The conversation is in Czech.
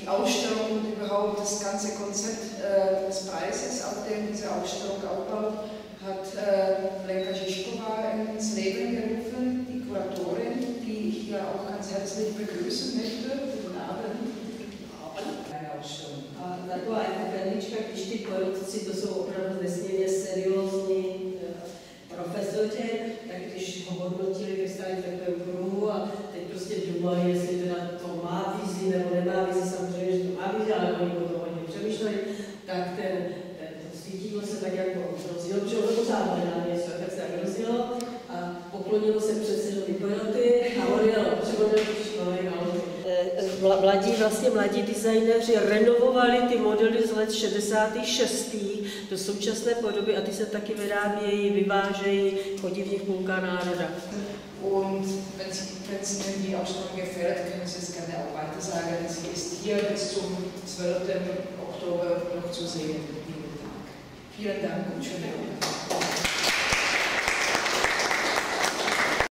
die Ausstellung und überhaupt das ganze Konzept des Preises, auf dem diese Ausstellung aufbaut, hat Lenka Žižková ins Leben gerufen, die Kuratorin, die ich hier auch ganz herzlich begrüßen möchte. Guten Abend. Taková perlička, když ty porotci, to jsou opravdu nesmírně seriózní profesoři, tak když ho hodnotili, tak stáli v takovém kruhu a teď prostě dumali, jestli teda to má vizi nebo nemá vizi, samozřejmě, že to má vizi, ale oni o tom hodně přemýšleli, tak to svítidlo se tak jako rozjelo, protože ono to záhledá něco, tak se tak rozjelo a poklonilo se předsedovi Toyoty a on jel přivodil mladí designéři renovovali ty modely z let 66. do současné podoby a ty se taky vyrábějí, vyvážejí, chodí v nich půlka národa. Und wenn es Ihnen die Ausstellung gefällt, können Sie es gerne auch weiter sagen. Sie ist hier bis zum 12. Oktober noch zu sehen. Vielen Dank und schönen Abend.